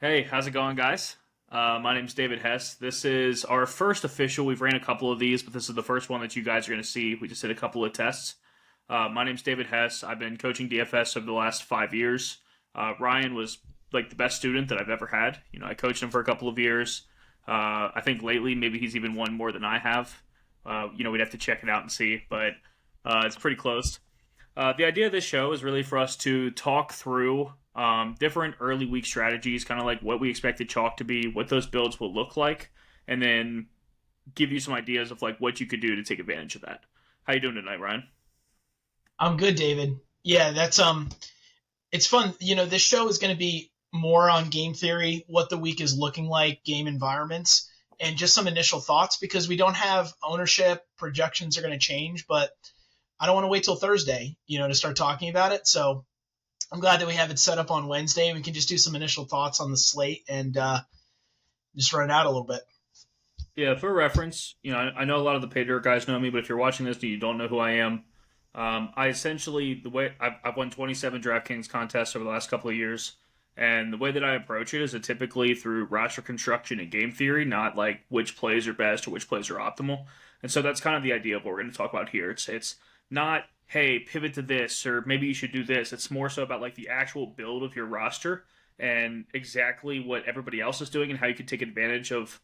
Hey, how's it going, guys? My name's David Hess. This is our first official. We've ran a couple of these, but this is the first one that you guys are going to see. We just did a couple of tests. My name's David Hess. I've been coaching DFS over the last 5 years. Ryan was like the best student that I've ever had. I coached him for a couple of years. I think lately maybe he's even won more than I have. We'd have to check it out and see, but it's pretty close. The idea of this show is really for us to talk through different early week strategies, kind of like what we expect the chalk to be, what those builds will look like, and then give you some ideas of like what you could do to take advantage of that. How you doing tonight, Ryan? I'm good, David. Yeah, it's fun. This show is going to be more on game theory, what the week is looking like, game environments, and just some initial thoughts because we don't have ownership. Projections are going to change, but I don't want to wait till Thursday, to start talking about it. So I'm glad that we have it set up on Wednesday. We can just do some initial thoughts on the slate and just run it out a little bit. Yeah, for reference, I know a lot of the Paydirt guys know me, but if you're watching this and you don't know who I am, I essentially the way I've won 27 DraftKings contests over the last couple of years, and the way that I approach it is typically through roster construction and game theory, not like which plays are best or which plays are optimal. And so that's kind of the idea of what we're going to talk about here. It's not hey pivot to this or maybe you should do this. It's more so about like the actual build of your roster and exactly what everybody else is doing and how you can take advantage of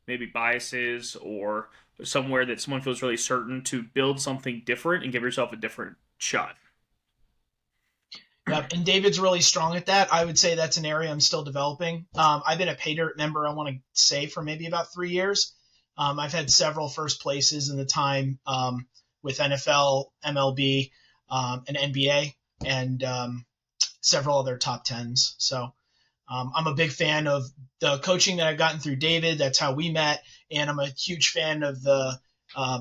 maybe biases or somewhere that someone feels really certain to build something different and give yourself a different shot. Yep, and David's really strong at that. I would say that's an area I'm still developing. I've been a Paydirt member, I want to say, for maybe about 3 years. I've had several first places in the time with NFL, MLB, and NBA, and several other top tens. So I'm a big fan of the coaching that I've gotten through David. That's how we met, and I'm a huge fan of the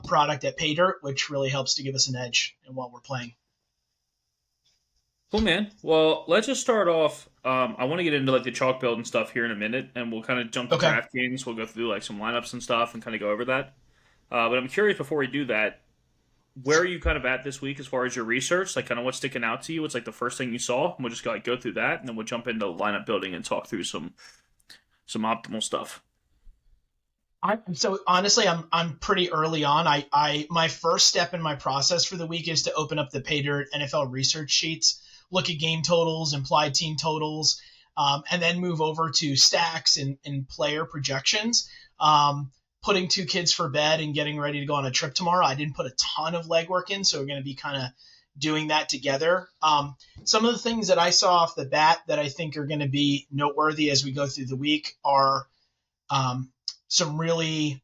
product at Paydirt, which really helps to give us an edge in what we're playing. Cool, man. Well, let's just start off. I want to get into like the chalk build and stuff here in a minute, and we'll kind of jump to Okay. DraftKings. We'll go through like some lineups and stuff and kind of go over that. But I'm curious before we do that, where are you kind of at this week as far as your research? Like, kind of what's sticking out to you? What's like the first thing you saw? And we'll just go through that, and then we'll jump into lineup building and talk through some optimal stuff. So honestly, I'm pretty early on. I my first step in my process for the week is to open up the Paydirt NFL research sheets, look at game totals, implied team totals, and then move over to stacks and player projections. Putting two kids for bed and getting ready to go on a trip tomorrow. I didn't put a ton of legwork in, so we're going to be kind of doing that together. Some of the things that I saw off the bat that I think are going to be noteworthy as we go through the week are um, some really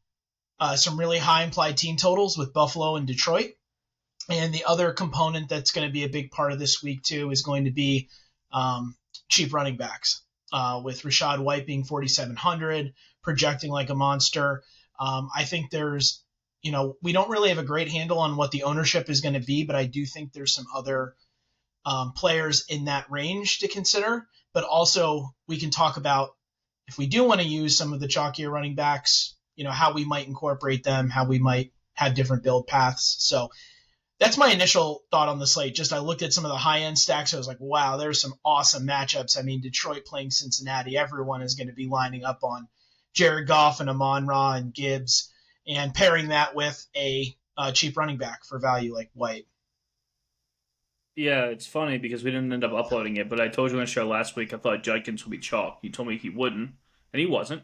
high implied team totals with Buffalo and Detroit. And the other component that's going to be a big part of this week too is going to be cheap running backs. With Rashad White being 4,700, projecting like a monster. I think we don't really have a great handle on what the ownership is going to be, but I do think there's some other players in that range to consider. But also, we can talk about if we do want to use some of the chalkier running backs, how we might incorporate them, how we might have different build paths. So that's my initial thought on the slate. Just I looked at some of the high end stacks. I was like, wow, there's some awesome matchups. I mean, Detroit playing Cincinnati, everyone is going to be lining up on Jared Goff and Amon Ra and Gibbs, and pairing that with a cheap running back for value like White. Yeah, it's funny because we didn't end up uploading it, but I told you on the show last week I thought Judkins would be chalk. You told me he wouldn't, and he wasn't.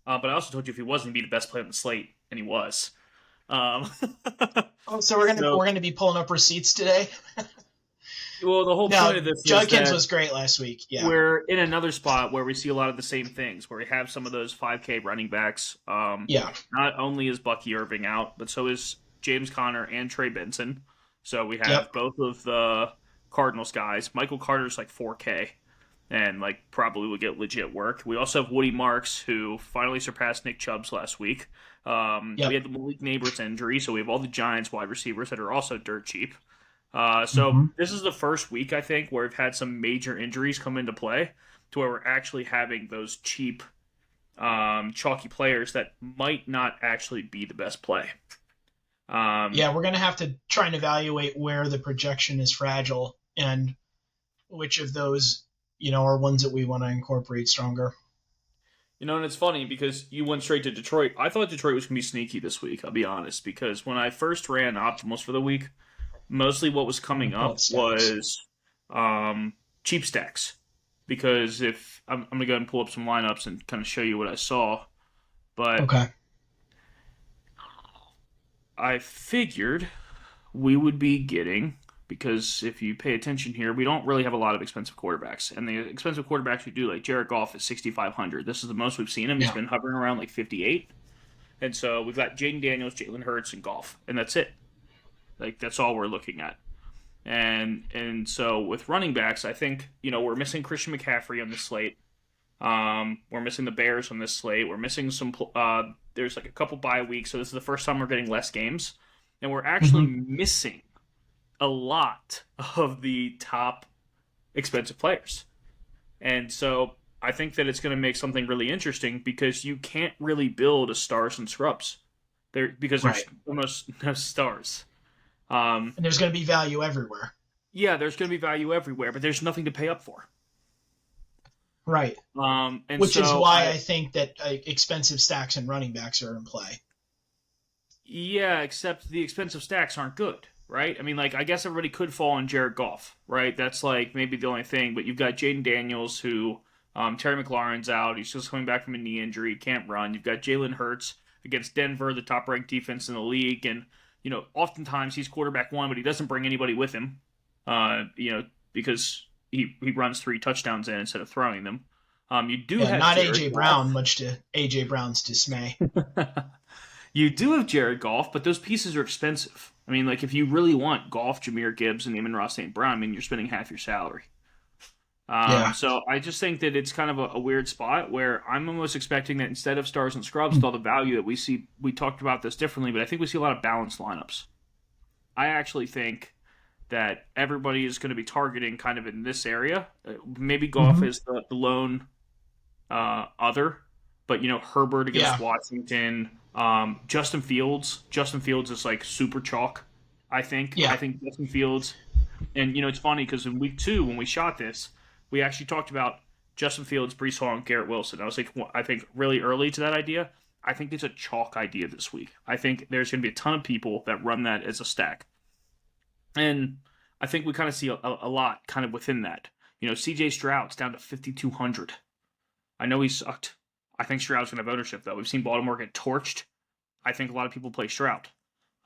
But I also told you if he wasn't, he'd be the best player on the slate, and he was. Um, Oh, so we're gonna so, we're gonna be pulling up receipts today. well, the whole point No, of this is Judkins that was great last week. Yeah. we're in another spot where we see a lot of the same things, where we have some of those 5K running backs. Yeah. Not only is Bucky Irving out, but so is James Conner and Trey Benson. So we have Yep. both of the Cardinals guys. Michael Carter's like 4K and like probably will get legit work. We also have Woody Marks, who finally surpassed Nick Chubb's last week. We Yep. had the Malik Neighbors injury, so we have all the Giants wide receivers that are also dirt cheap. So Mm-hmm. this is the first week I think where we've had some major injuries come into play, to where we're actually having those cheap, chalky players that might not actually be the best play. Um, Yeah, we're gonna have to try and evaluate where the projection is fragile and which of those, are ones that we want to incorporate stronger. And it's funny because you went straight to Detroit. I thought Detroit was going to be sneaky this week, I'll be honest, because when I first ran optimals for the week, mostly what was Let me coming pull up up stacks. was cheap stacks. Because if I'm going to go ahead and pull up some lineups and kind of show you what I saw, but Okay. I figured we would be getting, because if you pay attention here, we don't really have a lot of expensive quarterbacks. And the expensive quarterbacks we do, like Jared Goff, is 6,500. This is the most we've seen him. He's Yeah. been hovering around like 58. And so we've got Jaden Daniels, Jalen Hurts, and Goff. And that's it. Like, that's all we're looking at. And so with running backs, I think, we're missing Christian McCaffrey on the slate. We're missing the Bears on this slate. We're missing some. There's like a couple bye weeks, so this is the first time we're getting less games, and we're actually Hmm. missing a lot of the top expensive players. And so I think that it's going to make something really interesting because you can't really build a stars and scrubs there because there's Right. almost no stars. Um, And there's going to be value everywhere. yeah, there's going to be value everywhere, but there's nothing to pay up for. Right. And Which is so why I think that expensive stacks and running backs are in play. Yeah, except the expensive stacks aren't good, right? I mean, like, I guess everybody could fall on Jared Goff, right? That's, like, maybe the only thing. But you've got Jaden Daniels, who Terry McLaurin's out. He's just coming back from a knee injury. Can't run. You've got Jalen Hurts against Denver, the top-ranked defense in the league. And, oftentimes he's quarterback one, but he doesn't bring anybody with him, because he runs 3 touchdowns in instead of throwing them. You do Yeah, have not Jared AJ Goff. Brown, much to AJ Brown's dismay. You do have Jared Goff, but those pieces are expensive. I mean, like, if you really want Goff, Jameer Gibbs, and Amon-Ra St. Brown, I mean, you're spending half your salary. Yeah. So I just think that it's kind of a weird spot where I'm almost expecting that instead of stars and scrubs, with all the value that we see, we talked about this differently, but I think we see a lot of balanced lineups. I actually think that everybody is going to be targeting kind of in this area. Maybe Goff Hmm. is the lone other, but Herbert against Yeah. Washington, Justin Fields. Justin Fields is like super chalk. I think. I Yeah. think Justin Fields, and it's funny because in week 2 when we shot this, we actually talked about Justin Fields, Brees Hall, and Garrett Wilson. I was like, I think really early to that idea. I think it's a chalk idea this week. I think there's going to be a ton of people that run that as a stack, and I think we kind of see a lot kind of within that. C.J. Stroud's down to 5,200. I know he sucked. I think Stroud's going to have ownership, though. We've seen Baltimore get torched. I think a lot of people play Stroud.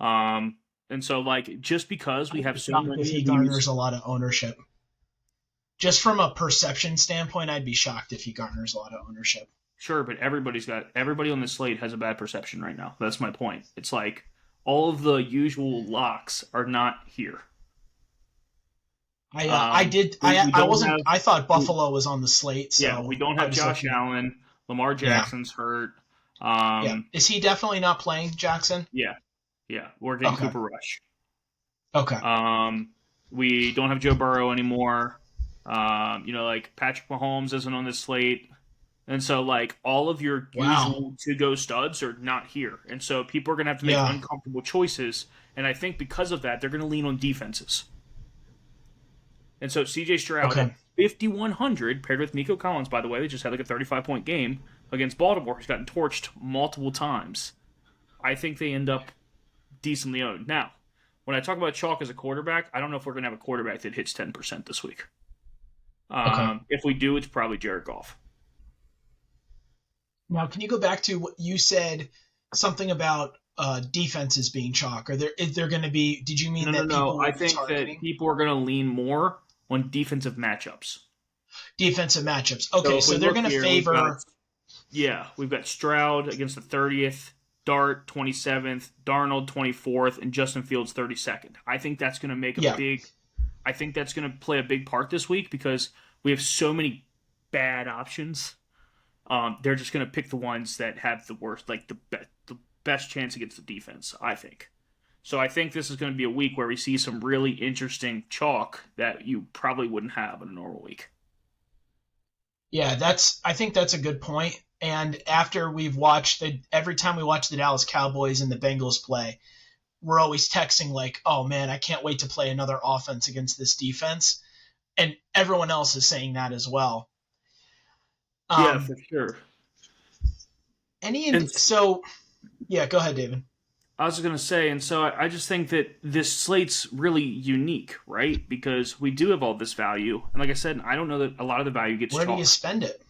And so, like, just because we I'd have be so shocked many if he of garners these. a lot of ownership. Just from a perception standpoint, I'd be shocked if he garners a lot of ownership. Sure, but everybody on the slate has a bad perception right now. That's my point. It's like all of the usual locks are not here. I did We I don't wasn't have. I thought Buffalo was on the slate, Yeah, we so don't I have was Josh looking. Allen. Lamar Yeah. Jackson's hurt. Yeah. Is he definitely not playing, Jackson? Yeah, yeah. We're getting Okay. Cooper Rush. Okay. We don't have Joe Burrow anymore. Like Patrick Mahomes isn't on this slate. And so, like, all of your Wow. usual to-go studs are not here. And so people are going to have to make Yeah. uncomfortable choices. And I think because of that, they're going to lean on defenses. And so CJ Stroud Okay. at 5,100, paired with Nico Collins, by the way, they just had like a 35-point game against Baltimore, who's gotten torched multiple times. I think they end up decently owned. Now, when I talk about chalk as a quarterback, I don't know if we're going to have a quarterback that hits 10% this week. Okay. If we do, it's probably Jared Goff. Now, can you go back to what you said? Something about defenses being chalk. Is there going to be? Did you mean that people I will be think that targeting people are going to lean more on defensive matchups. defensive matchups? Okay, if so we they're look going to here, favor. we've got Stroud against the 30th, Dart 27th, Darnold 24th, and Justin Fields 32nd. I think that's going to make Yeah. I think that's going to play a big part this week because we have so many bad options. They're just going to pick the ones that have the worst, like the best chance against the defense, I think. So I think this is going to be a week where we see some really interesting chalk that you probably wouldn't have in a normal week. Yeah, I think that's a good point. And after we've watched every time we watch the Dallas Cowboys and the Bengals play, we're always texting like, "Oh man, I can't wait to play another offense against this defense." And everyone else is saying that as well. Yeah, Um, for sure. And So yeah, go ahead, David. I was going to say, and so I just think that this slate's really unique, right? Because we do have all this value. And like I said, I don't know that a lot of the value gets Where do you chalk. spend it?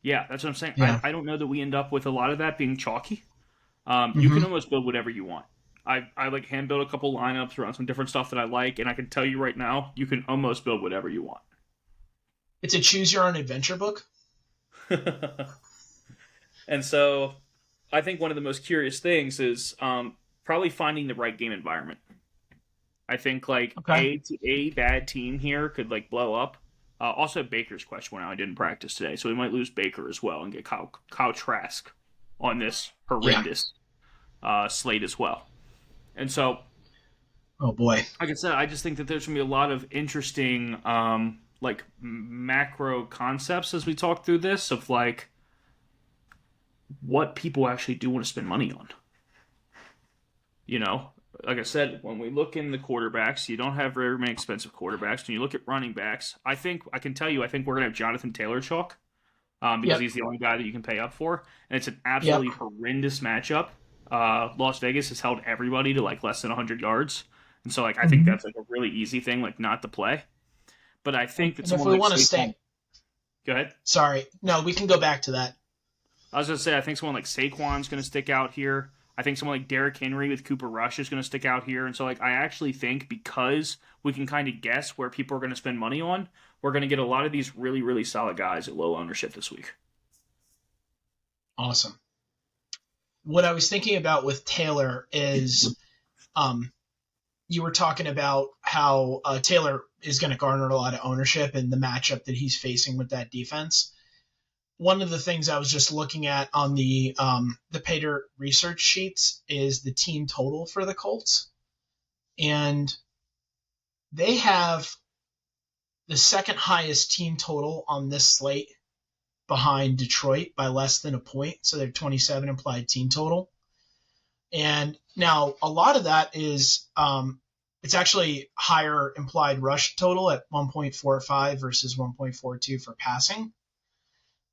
Yeah, that's what I'm saying. Yeah. I don't know that we end up with a lot of that being chalky. You can Hmm. almost build whatever you want. I like hand build a couple lineups around some different stuff that I like, and I can tell you right now, you can almost build whatever you want. It's a choose your own adventure book. And so I think one of the most curious things is probably finding the right game environment. I think like Okay. a bad team here could like blow up. Also, Baker's question went out. I didn't practice today, so we might lose Baker as well and get Kyle Trask on this Yeah. horrendous slate as well. And so, Oh boy. like I said, I just think that there's gonna be a lot of interesting like macro concepts as we talk through this of like what people actually do want to spend money on. You know, like I said, when we look in the quarterbacks, you don't have very many expensive quarterbacks. When you look at running backs, I think I can tell you, I think we're gonna have Jonathan Taylor chalk because Yep. he's the only guy that you can pay up for, and it's an Yep. absolutely horrendous matchup. Las Vegas has held everybody to like less than 100 yards, and so like I think Hmm. that's like a really easy thing, like not to play. But I think that And if someone we like want to Saquon, stay, go ahead. sorry, no, we can go back to that. I was gonna say I think someone like Saquon's gonna stick out here. I think someone like Derrick Henry with Cooper Rush is gonna stick out here. And so like I actually think because we can kind of guess where people are gonna spend money on, we're gonna get a lot of these really, really solid guys at low ownership this week. Awesome. What I was thinking about with Taylor is, um, you were talking about how Taylor is going to garner a lot of ownership and the matchup that he's facing with that defense. One of the things I was just looking at on the Paydirt research sheets is the team total for the Colts, and they have the second highest team total on this slate behind Detroit by less than a point. So they're 27 implied team total. And now a lot of that is it's actually higher implied rush total at 1.45 versus 1.42 for passing.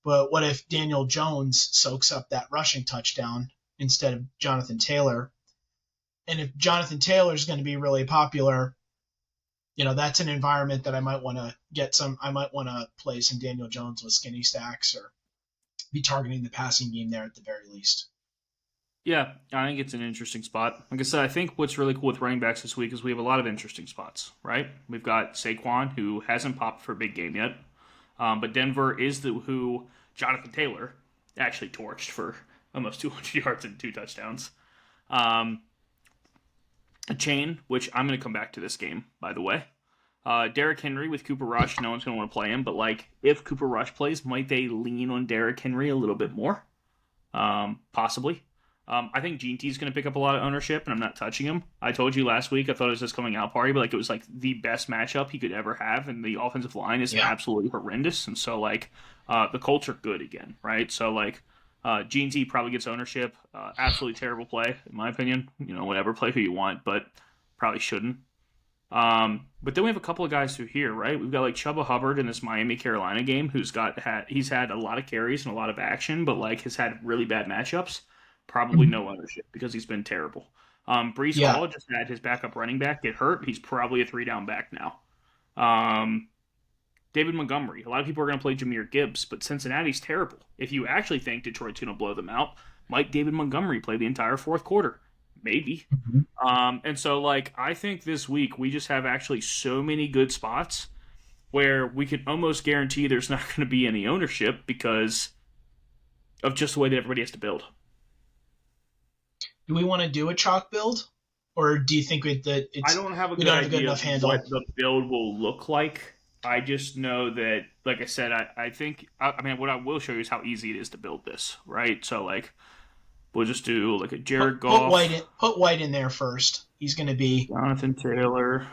But what if Daniel Jones soaks up that rushing touchdown instead of Jonathan Taylor? And if Jonathan Taylor is going to be really popular, that's an environment that I might want to get some. I might want to play some Daniel Jones with skinny stacks or be targeting the passing game there at the very least. Yeah, I think it's an interesting spot. Like I said, I think what's really cool with running backs this week is we have a lot of interesting spots, right? We've got Saquon, who hasn't popped for a big game yet. But Denver is who Jonathan Taylor actually torched for almost 200 yards and 2 touchdowns. Um, a chain, which I'm going to come back to this game, by the way. Derrick Henry with Cooper Rush, no one's going to want to play him, but like if Cooper Rush plays, might they lean on Derrick Henry a little bit more? Possibly. I think Gene T is going to pick up a lot of ownership, and I'm not touching him. I told you last week I thought it was his coming out party, but like it was like the best matchup he could ever have, and the offensive line is Yeah. absolutely horrendous. And so like the Colts are good again, right? So like Gene T probably gets ownership. Absolutely terrible play in my opinion. Whatever, play who you want, but probably shouldn't. But then we have a couple of guys who here, right? We've got like Chuba Hubbard in this Miami Carolina game, he's had a lot of carries and a lot of action, but like has had really bad matchups. Probably Mhm. no ownership because he's been terrible. Brees Yeah. Hall just had his backup running back get hurt. He's probably a 3 down back now. Um, David Montgomery. A lot of people are going to play Jahmyr Gibbs, but Cincinnati's terrible. If you actually think Detroit's going to blow them out, might David Montgomery play the entire fourth quarter? Maybe. Mhm. And so, like, I think this week we just have actually so many good spots where we can almost guarantee there's not going to be any ownership because of just the way that everybody has to build. Do we want to do a chalk build, or do you think that I it's don't have a we good don't have a good idea enough of what handle? the build will look like. I just know that, like I said, I think, I mean, what I will show you is how easy it is to build this, right? So, like, we'll just do, like, a Jared Put White Goff, in. Put White in there first. He's going to be. Jonathan Taylor,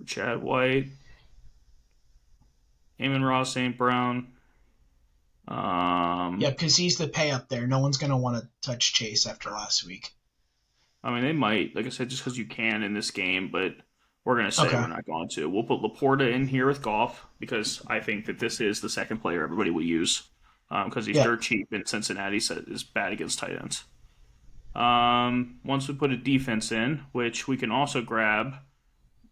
Chad White, Amon Ross, St. Brown. Yeah, because he's the pay up there. No one's going to want to touch Chase after last week. I mean, they might, like I said, just because you can in this game, but we're going to say Okay. we're not going to. We'll put Laporta in here with Goff because I think that this is the second player everybody will use. because he's Yeah. dirt cheap, and Cincinnati is bad against tight ends. Once we put a defense in, which we can also grab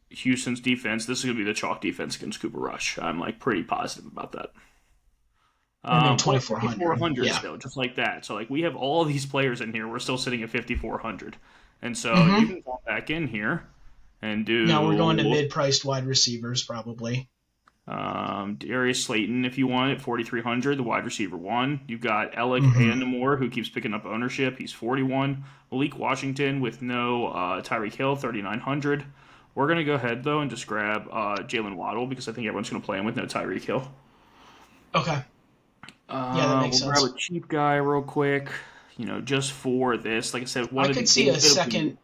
Houston's defense, this is going to be the chalk defense against Cooper Rush. I'm like pretty positive about that. I mean, We're at 2,400. 5,400 Yeah. still, just like that. So like we have all these players in here. We're still sitting at 5,400, and so you Mm-hmm. can go back in here and Now we're going to do mid-priced wide receivers, probably. Darius Slayton if you want at 4,300, the wide receiver one. You've got Alec Mm-hmm. Andamore who keeps picking up ownership. He's 41. Malik Washington with no Tyreek Hill, 3,900. We're gonna go ahead though and just grab Jalen Waddle because I think everyone's gonna play him with no Tyreek Hill. Okay. Yeah, that makes We'll sense. grab a cheap guy real quick, just for this. Like I said, one I of the could see a things that'll second.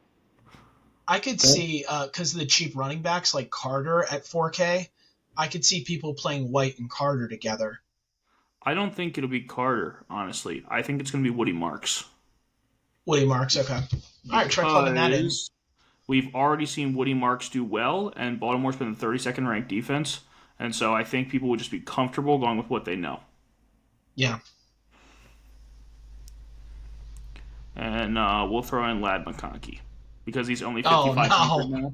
I could see, because of the cheap running backs like Carter at 4K, I could see people playing White and Carter together. I don't think it'll be Carter, honestly. I think it's going to be Woody Marks. Woody Marks, okay. All right, try plugging that in. Because we've already seen Woody Marks do well, and Baltimore's been the 32nd ranked defense. And so I think people would just be comfortable going with what they know. Yeah. And we'll throw in Lad McConkey because he's only Oh, 5,500 no. now.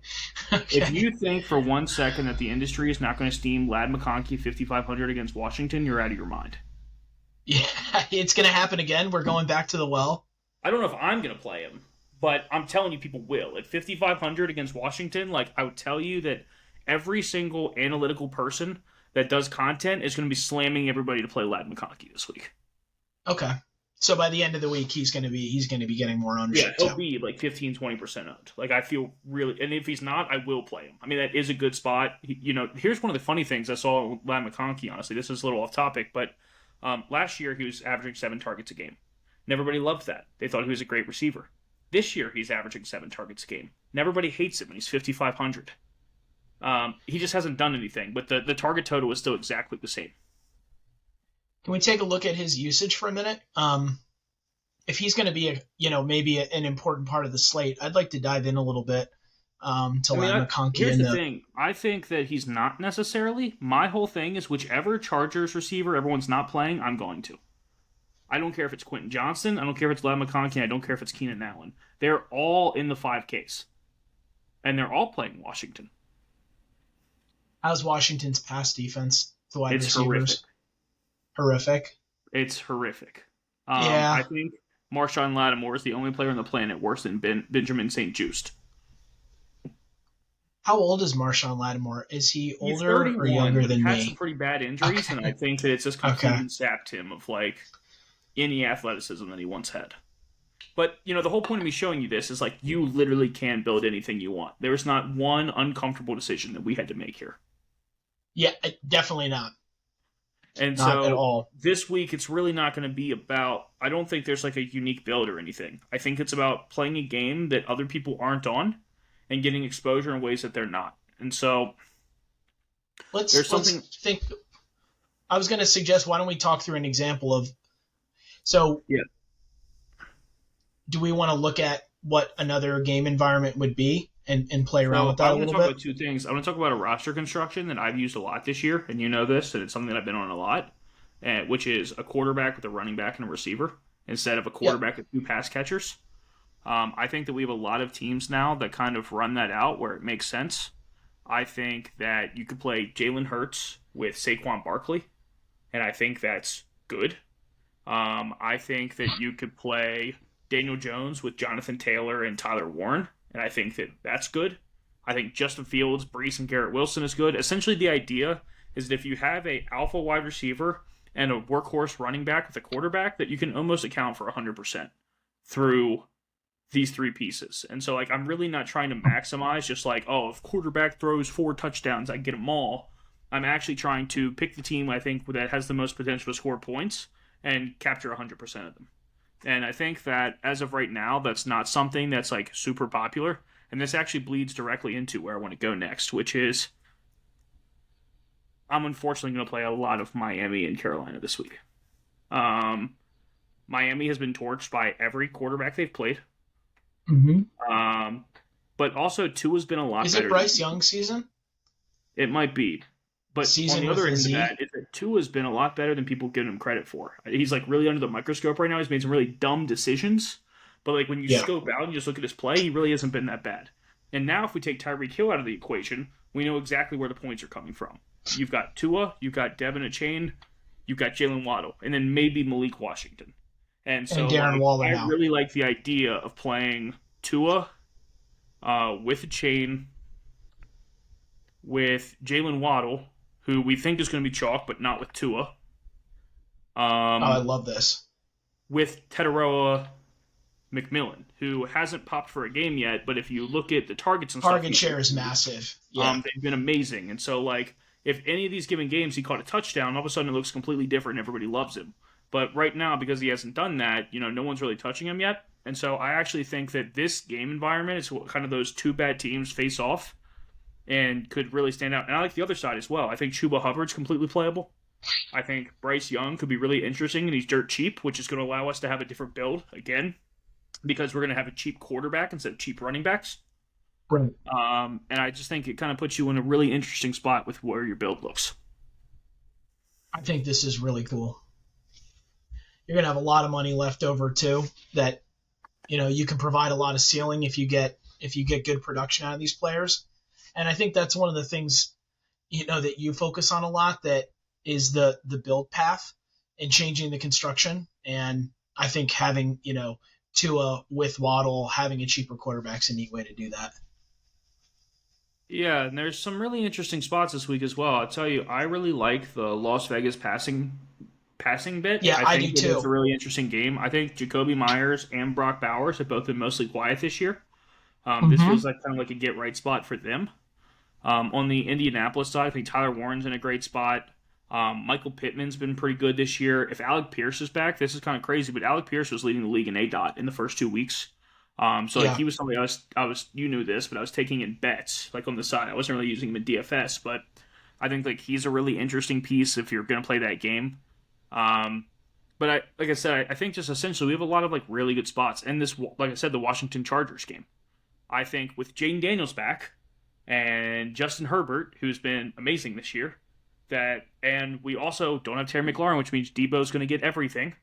Okay. If you think for 1 second that the industry is not going to steam Lad McConkey 5,500 against Washington, you're out of your mind. Yeah, it's going to happen again. We're going back to the well. I don't know if I'm going to play him, but I'm telling you people will. At 5,500 against Washington, like I would tell you that every single analytical person that does content is going to be slamming everybody to play Lad McConkey this week. Okay. So by the end of the week, he's going to be getting more ownership He'll too. be like 15, 20% owned. Like I feel really, and if he's not, I will play him. I mean, that is a good spot. Here's one of the funny things I saw with Lad McConkey, honestly. This is a little off topic, but last year he was averaging 7 targets a game. And everybody loved that. They thought he was a great receiver. This year he's averaging 7 targets a game. And everybody hates him and he's 5,500. He just hasn't done anything, but the target total is still exactly the same. Can we take a look at his usage for a minute? If he's going to be maybe an important part of the slate, I'd like to dive in a little bit to Lad McConkey. Here's the thing. I think that he's not necessarily. My whole thing is whichever Chargers receiver everyone's not playing, I'm going to. I don't care if it's Quentin Johnston. I don't care if it's Lad McConkey. I don't care if it's Keenan Allen. They're all in the 5Ks. And they're all playing Washington. How's Washington's pass defense? The wide It's receivers. Horrific. It's horrific. Yeah. I think Marshawn Lattimore is the only player on the planet worse than Benjamin St. Just. How old is Marshawn Lattimore? Is he He's older 31, or younger but than he had me? some pretty bad injuries, Okay. and I think that it's just completely Okay. sapped him of like any athleticism that he once had. But the whole point of me showing you this is like you literally can build anything you want. There is not one uncomfortable decision that we had to make here. Yeah, definitely not. And Not so at all. this week it's really not going to be about. I don't think there's like a unique build or anything. I think it's about playing a game that other people aren't on and getting exposure in ways that they're not. And so Let's something- think. I was going to suggest, why don't we talk through an example of. So, Yeah. Do we want to look at what another game environment would be and play around with that I a want to little talk bit? about two things. I want to talk about a roster construction that I've used a lot this year, and you know this, and it's something that I've been on a lot, which is a quarterback with a running back and a receiver instead of a quarterback with 2 pass catchers. I think that we have a lot of teams now that kind of run that out where it makes sense. I think that you could play Jalen Hurts with Saquon Barkley, and I think that's good. I think that you could play Daniel Jones with Jonathan Taylor and Tyler Warren, and I think that that's good. I think Justin Fields, Brees, and Garrett Wilson is good. Essentially, the idea is that if you have a alpha wide receiver and a workhorse running back with a quarterback, that you can almost account for 100% through these 3 pieces. And so, like, I'm really not trying to maximize just like, oh, if quarterback throws 4 touchdowns, I get them all. I'm actually trying to pick the team I think that has the most potential to score points and capture 100% of them. And I think that as of right now, that's not something that's like super popular. And this actually bleeds directly into where I want to go next, which is I'm unfortunately going to play a lot of Miami and Carolina this week. Miami has been torched by every quarterback they've played. Mm-hmm. But also Tua's been a lot Is better. it Bryce Young season? It might be. But on Season the with other a end of Z. that, is that Tua's been a lot better than people give him credit for. He's like really under the microscope right now. He's made some really dumb decisions, but like when you Yeah. scope out and you just look at his play, he really hasn't been that bad. And now, if we take Tyreek Hill out of the equation, we know exactly where the points are coming from. You've got Tua, you've got Devin Achane, you've got Jalen Waddle, and then maybe Malik Washington. And And so, Darren like, Waller I now. really like the idea of playing Tua with Achane, with Jalen Waddle, who we think is going to be chalk, but not with Tua. Oh, I Um, love this. with Teteroa McMillan, who hasn't popped for a game yet, but if you look at the targets and stuff, Target share is massive. Yeah. they've been amazing. And so, like, if any of these given games he caught a touchdown, all of a sudden it looks completely different and everybody loves him. But right now, because he hasn't done that, no one's really touching him yet. And so I actually think that this game environment is what kind of those two bad teams face off and could really stand out. And I like the other side as well. I think Chuba Hubbard's completely playable. I think Bryce Young could be really interesting, and he's dirt cheap, which is going to allow us to have a different build again, because we're going to have a cheap quarterback instead of cheap running backs. Right. And I just think it kind of puts you in a really interesting spot with where your build looks. I think this is really cool. You're going to have a lot of money left over too that you can provide a lot of ceiling if you get good production out of these players. And I think that's one of the things that you focus on a lot, that is the build path and changing the construction. And I think having, Tua with Waddle, having a cheaper quarterback's a neat way to do that. Yeah, and there's some really interesting spots this week as well. I'll tell you, I really like the Las Vegas passing bit. Yeah, I I think do it is too. a really interesting game. I think Jacoby Myers and Brock Bowers have both been mostly quiet this year. This Mm-hmm. feels like kind of like a get right spot for them. On the Indianapolis side, I think Tyler Warren's in a great spot. Michael Pittman's been pretty good this year. If Alec Pierce is back, this is kind of crazy, but Alec Pierce was leading the league in ADOT in the first 2 weeks. So like Yeah. he was somebody I was you knew this, but I was taking in bets like on the side. I wasn't really using him in DFS, but I think like he's a really interesting piece if you're going to play that game. But like I said, I think just essentially we have a lot of like really good spots, and this, like I said, the Washington Chargers game. I think with Jaden Daniels back and Justin Herbert, who's been amazing this year, and we also don't have Terry McLaurin, which means Debo's going to get everything.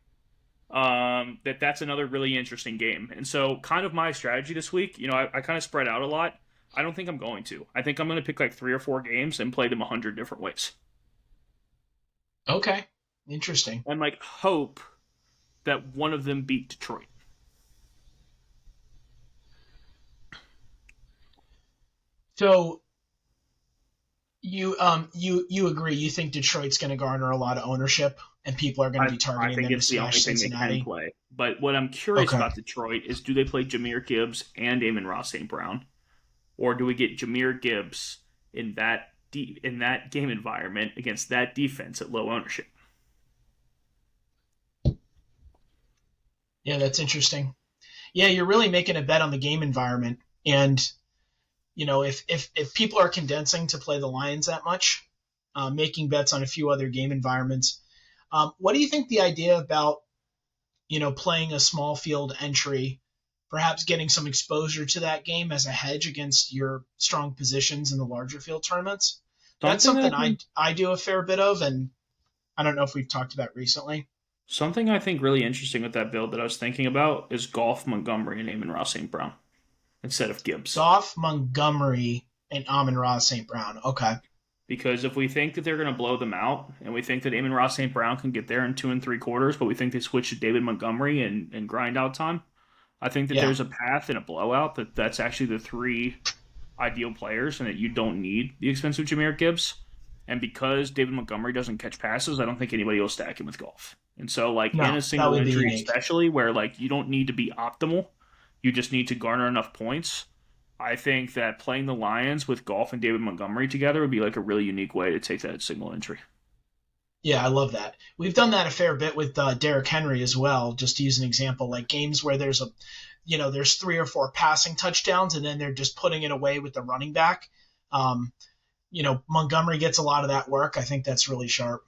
That's another really interesting game. And so, kind of my strategy this week, I kind of spread out a lot. I don't think I'm going to. I think I'm going to pick like 3 or 4 games and play them 100 different ways, Okay. Interesting. and like hope that one of them beat Detroit. So you agree? You think Detroit's going to garner a lot of ownership, and people are going to be I targeting think them to it's the only smash thing they can Cincinnati? play. But what I'm curious Okay. about Detroit is, do they play Jameer Gibbs and Amon-Ra St. Brown, or do we get Jameer Gibbs in that game environment against that defense at low ownership? Yeah, that's interesting. Yeah, you're really making a bet on the game environment, and if people are condensing to play the Lions that much, making bets on a few other game environments. What do you think the idea about playing a small field entry, perhaps getting some exposure to that game as a hedge against your strong positions in the larger field tournaments? That's Something I something think I do a fair bit of, and I don't know if we've talked about recently. something I think really interesting with that build that I was thinking about is Golf Montgomery and Amon-Ra St. Brown instead of Gibbs. Goff, Montgomery, and Amon-Ra St. Brown. Okay. Because if we think that they're going to blow them out, and we think that Amon-Ra St. Brown can get there in 2 3/4, but we think they switch to David Montgomery and grind out time, I think that Yeah. there's a path in a blowout that's actually the 3 ideal players, and that you don't need the expensive Jameer Gibbs. And because David Montgomery doesn't catch passes, I don't think anybody will stack him with Golf. And so, like, in No, a that single would be entry, unique. especially where like you don't need to be optimal, you just need to garner enough points. I think that playing the Lions with Golf and David Montgomery together would be like a really unique way to take that single entry. Yeah, I love that. We've done that a fair bit with Derrick Henry as well. Just to use an example, like games where there's 3 or 4 passing touchdowns, and then they're just putting it away with the running back. Um, Montgomery gets a lot of that work. I think that's really sharp.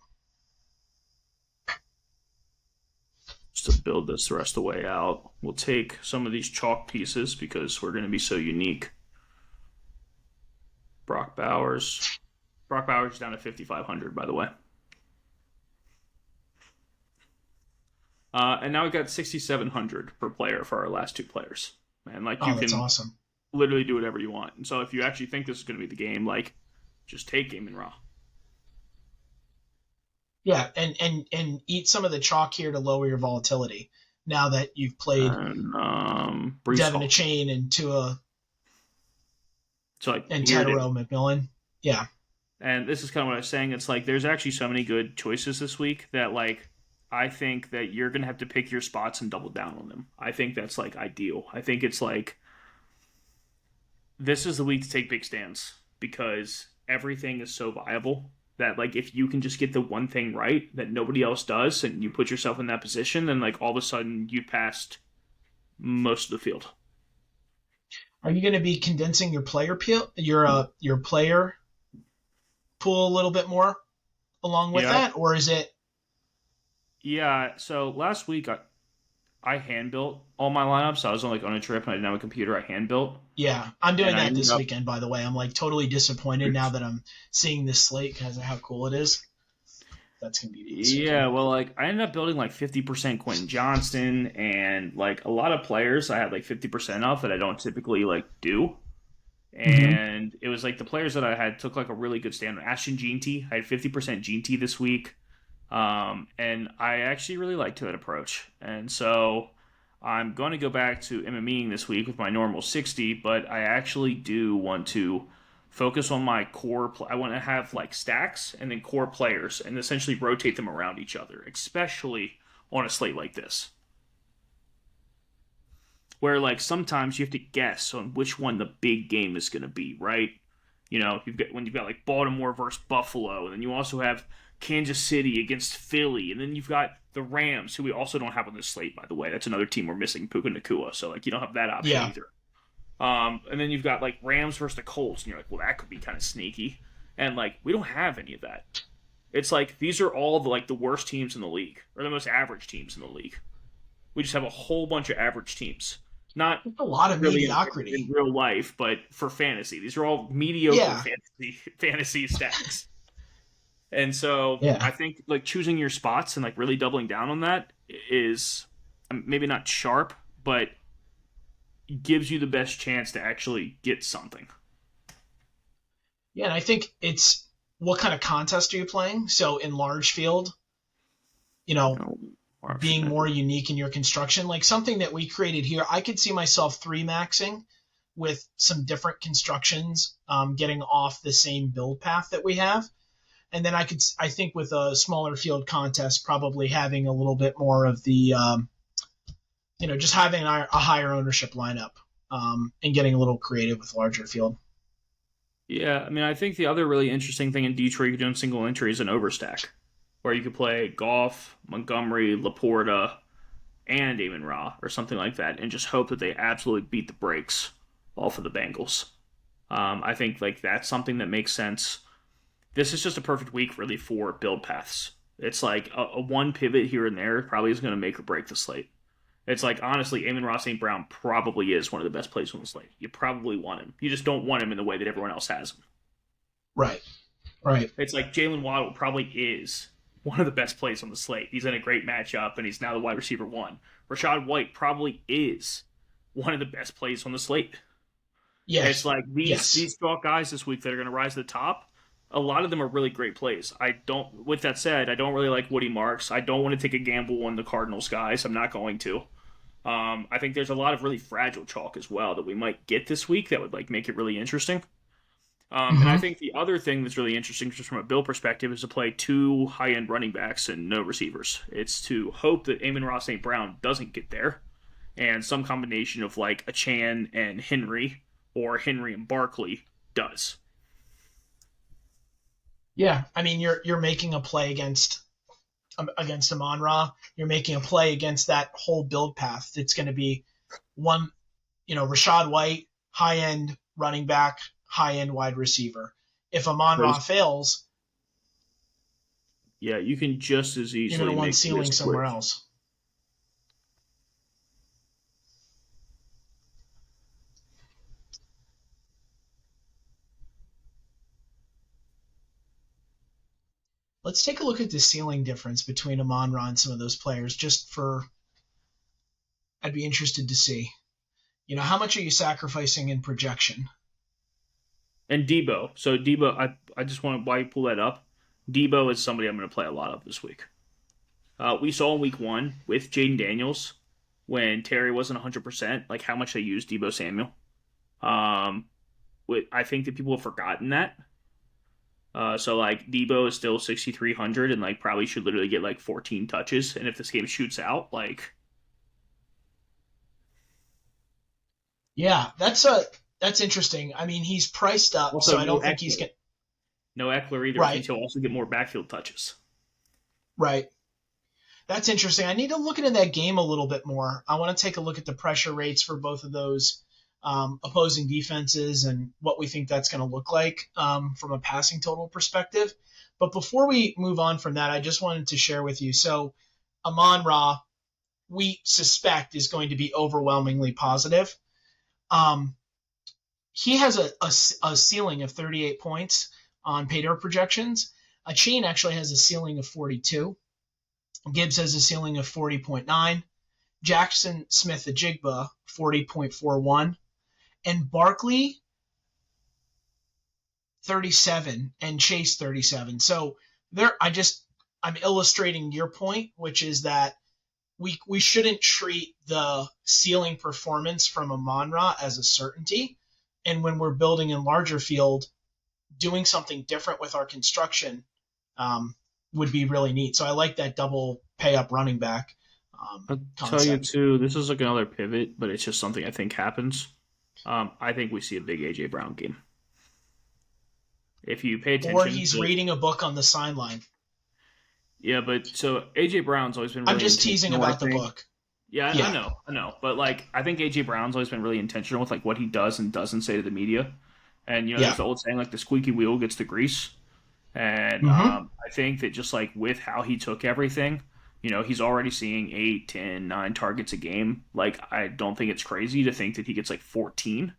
Just to build this the rest of the way out, we'll take some of these chalk pieces because we're going to be so unique. Brock Bowers, Brock Bowers is down to 5,500, by the way. And now we've got 6,700 per player for our last two players. And like you Oh, that's can awesome. literally do whatever you want. And so if you actually think this is going to be the game, like just take Amon Ra. Yeah, and eat some of the chalk here to lower your volatility. Now that you've played Devin Achane and Tua so like and Tedero McMillan. Yeah. And this is kind of what I was saying. It's like there's actually so many good choices this week that like I think that you're gonna have to pick your spots and double down on them. I think that's like ideal. I think it's like this is the week to take big stands because everything is so viable that like if you can just get the one thing right that nobody else does and you put yourself in that position, then like all of a sudden you passed most of the field. Are you going to be condensing your player your player pool a little bit more along with that, or is it? Yeah. So last week I hand built all my lineups. I was on like on a trip and I didn't have a computer. I hand built. Yeah, I'm doing that this weekend. By the way, I'm like totally disappointed now that I'm seeing this slate because of how cool it is. That's gonna be yeah. Well, like I ended up building like 50% Quentin Johnston and like a lot of players I had like 50% off that I don't typically like do. And it was like the players that I had took like a really good stand on. Ashton Jeanty, I had 50% Jeanty this week. And I actually really liked that approach. And so I'm going to go back to MMEing this week with my normal 60, but I actually do want to focus on my core. I want to have like stacks and then core players and essentially rotate them around each other, especially on a slate like this. Where like sometimes you have to guess on which one the big game is going to be, right? You know, when you've got like Baltimore versus Buffalo, and then you also have Kansas City against Philly, and then you've got the Rams, who we also don't have on this slate, by the way. That's another team we're missing, Puka Nacua, so like you don't have that option either. And then you've got like Rams versus the Colts, and you're like, well, that could be kind of sneaky, and like we don't have any of that. It's like these are all the worst teams in the league, or the most average teams in the league. We just have a whole bunch of average teams. Not a lot of really mediocrity in real life, but for fantasy, these are all mediocre fantasy stacks. And so I think like choosing your spots and like really doubling down on that is maybe not sharp, but gives you the best chance to actually get something. Yeah, and I think it's what kind of contest are you playing? So in large field, being more unique in your construction, like something that we created here, I could see myself 3-maxing with some different constructions, getting off the same build path that we have. And then I think with a smaller field contest, probably having a little bit more of the, just having a higher ownership lineup, and getting a little creative with larger field. Yeah, I mean, I think the other really interesting thing in Detroit, you're doing single entry is an overstack, where you could play Goff, Montgomery, Laporta, and Amon Ra, or something like that, and just hope that they absolutely beat the brakes off of the Bengals. I think like that's something that makes sense. This is just a perfect week, really, for build paths. It's like a one pivot here and there probably is going to make or break the slate. It's like, honestly, Amon-Ra St. Brown probably is one of the best plays on the slate. You probably want him. You just don't want him in the way that everyone else has him. Right. It's like Jalen Waddle probably is one of the best plays on the slate. He's in a great matchup, and he's now the wide receiver 1. Rashad White probably is one of the best plays on the slate. Yes. It's like these chalk guys this week that are going to rise to the top, a lot of them are really great plays. With that said, I don't really like Woody Marks. I don't want to take a gamble on the Cardinals guys. I'm not going to. I think there's a lot of really fragile chalk as well that we might get this week that would like make it really interesting. And I think the other thing that's really interesting just from a Bill perspective is to play 2 high-end running backs and no receivers. It's to hope that Amon-Ra St. Brown doesn't get there, and some combination of like a Chan and Henry or Henry and Barkley does. Yeah, I mean you're making a play against Amon-Ra. You're making a play against that whole build path. It's going to be one, Rashad White, high end running back, high end wide receiver. If Amon-Ra fails, you can just as easily you're going to want ceiling somewhere switch. else. let's take a look at the ceiling difference between Amon-Ra and some of those players. I'd be interested to see. How much are you sacrificing in projection? And Debo. So Debo, I just want to why you pull that up. Debo is somebody I'm going to play a lot of this week. We saw in week 1 with Jaden Daniels when Terry wasn't 100%, like how much they used Debo Samuel. I think that people have forgotten that. So like Debo is still 6,300 and like probably should literally get like 14 touches. And if this game shoots out, like Yeah, that's interesting. I mean, he's priced up, also so I no don't think Eckler, he's going. no Eckler either. I think Right, he'll also get more backfield touches. right. That's interesting. I need to look into that game a little bit more. I want to take a look at the pressure rates for both of those opposing defenses and what we think that's going to look like from a passing total perspective. But before we move on from that, I just wanted to share with you. So, Amon-Ra, we suspect, is going to be overwhelmingly positive. Um, he has a ceiling of 38 points on Paydirt projections. Chain actually has a ceiling of 42. Gibbs has a ceiling of 40.9. Jackson Smith-Njigba, 40.41. And Barkley, 37. And Chase, 37. So I'm illustrating your point, which is that we shouldn't treat the ceiling performance from Amon-Ra as a certainty. And when we're building in larger field, doing something different with our construction would be really neat. So I like that double pay up running back I'll tell you concept. too, this is like another pivot, but it's just something I think happens. I think we see a big AJ Brown game. If you pay Or attention, he's reading a book on the sideline. yeah, but so AJ Brown's always been I'm really just teasing intentional. I about the think. book. Yeah, Yeah. I know, but like I think AJ Brown's always been really intentional with like what he does and doesn't say to the media. And Yeah. there's the old saying like the squeaky wheel gets the grease. And Mm-hmm. I think that just like with how he took everything, he's already seeing 8, 10, 9 targets a game. Like, I don't think it's crazy to think that he gets like 14.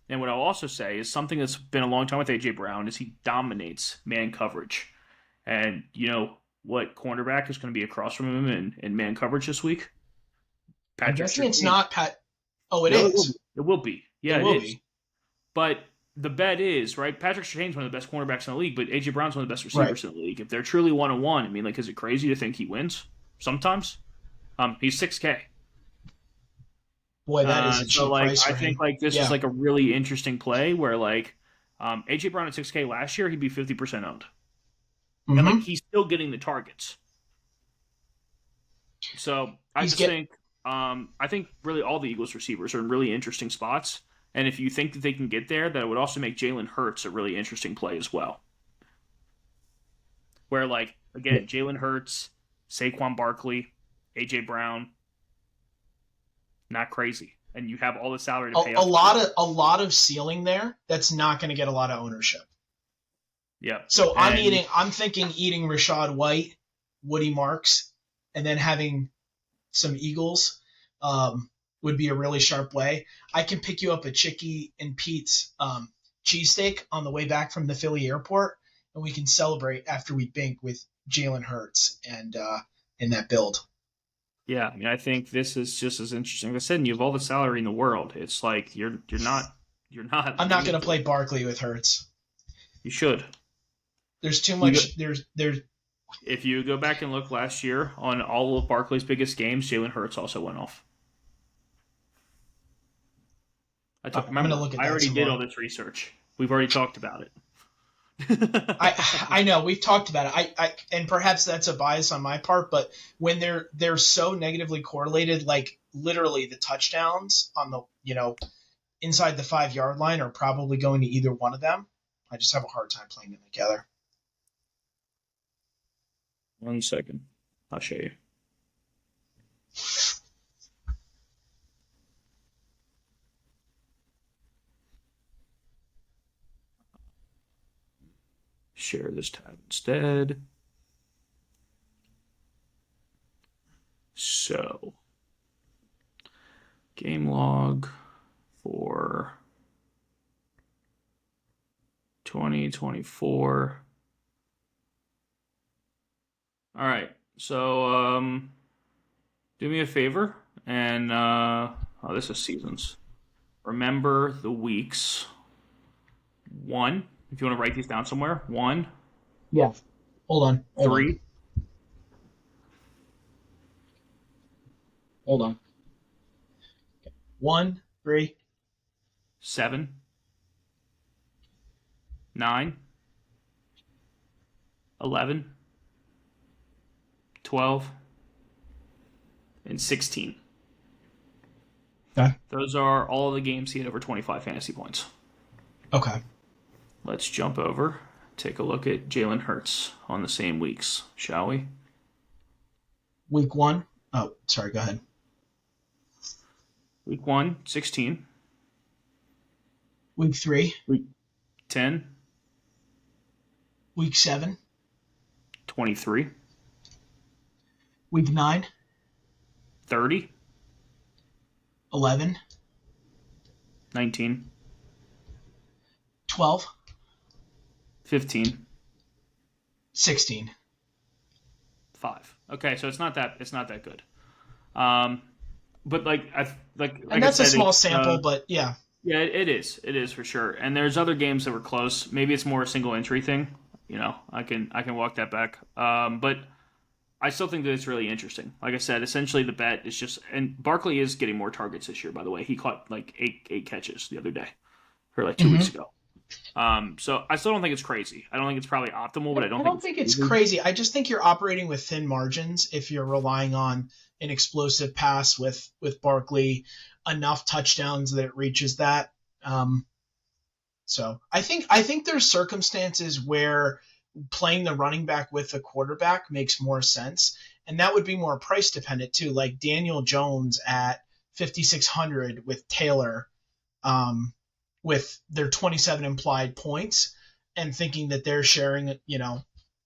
And what I'll also say is something that's been a long time with A.J. Brown is he dominates man coverage. And what cornerback is going to be across from him in man coverage this week? I'm Patrick guessing it's Surtain. not Pat. Oh, it No, it will be. is. It will be. It Yeah, it will is. be. But the bet is, right, Patrick Surtain's one of the best cornerbacks in the league, but A.J. Brown's one of the best Right. receivers in the league. If they're truly 1-on-1, I mean, like, is it crazy to think he wins? Sometimes. He's 6K. Boy, that is a So, cheap like, price I for think, him. like, this is, Yeah. like, a really interesting play where, like, A.J. Brown at 6K last year, he'd be 50% owned. And, like, Mm-hmm. he's still getting the targets. So, I He's just get. think, I think really all the Eagles receivers are in really interesting spots. And if you think that they can get there, that would also make Jalen Hurts a really interesting play as well. Where, like, again, Jalen Hurts, Saquon Barkley, A.J. Brown, not crazy. And you have all the salary to A, pay a up. lot of ceiling there. That's not going to get a lot of ownership. Yeah. So And I'm thinking eating Rashad White, Woody Marks, and then having some Eagles would be a really sharp way. I can pick you up a Chicky and Pete's cheesesteak on the way back from the Philly airport, and we can celebrate after we bink with Jalen Hurts and in that build. yeah, I mean, I think this is just as interesting. Like I said, and you have all the salary in the world. It's like you're not I'm not going to limited. play Barkley with Hurts. You should. There's too You go, much. There's. if you go back and look last year on all of Barkley's biggest games, Jalen Hurts also went off. I'm going to Remember, look at I that already some did more. all this research. We've already talked about it. I I know we've talked about it. I and perhaps that's a bias on my part, but when they're so negatively correlated, like literally the touchdowns on the inside the 5 yard line are probably going to either one of them. I just have a hard time playing them together. 1 second. I'll show you. Share this tab instead. So, game log for 2024. All right. So do me a favor and this is seasons. Remember the weeks. 1, if you want to write these down somewhere. 1, Yeah. Hold on. 3, Hold on. 1, 3. 7, 9, 11, 12, and 16. Okay. Those are all of the games he had over 25 fantasy points. Okay. Let's jump over, take a look at Jalen Hurts on the same weeks, shall we? Week 1. Oh, sorry. Go ahead. Week 1, 16. Week 3. Week 10, Week 7. 23, Week 9. 30, 11. 19, 12. 15, 16. 5. Okay, so it's not that good. But And that's a small sample, but yeah. Yeah, it is. It is for sure. And there's other games that were close. Maybe it's more a single entry thing. I can walk that back. But I still think that it's really interesting. Like I said, essentially the bet is just, and Barkley is getting more targets this year. By the way, he caught like eight catches the other day, or like 2 weeks ago. So I still don't think it's crazy. I don't think it's probably optimal, but I don't think it's crazy. I just think you're operating with thin margins if you're relying on an explosive pass with Barkley, enough touchdowns that it reaches that. So I think there's circumstances where playing the running back with the quarterback makes more sense, and that would be more price dependent too. Like Daniel Jones at 5,600 with Taylor, with their 27 implied points, and thinking that they're sharing,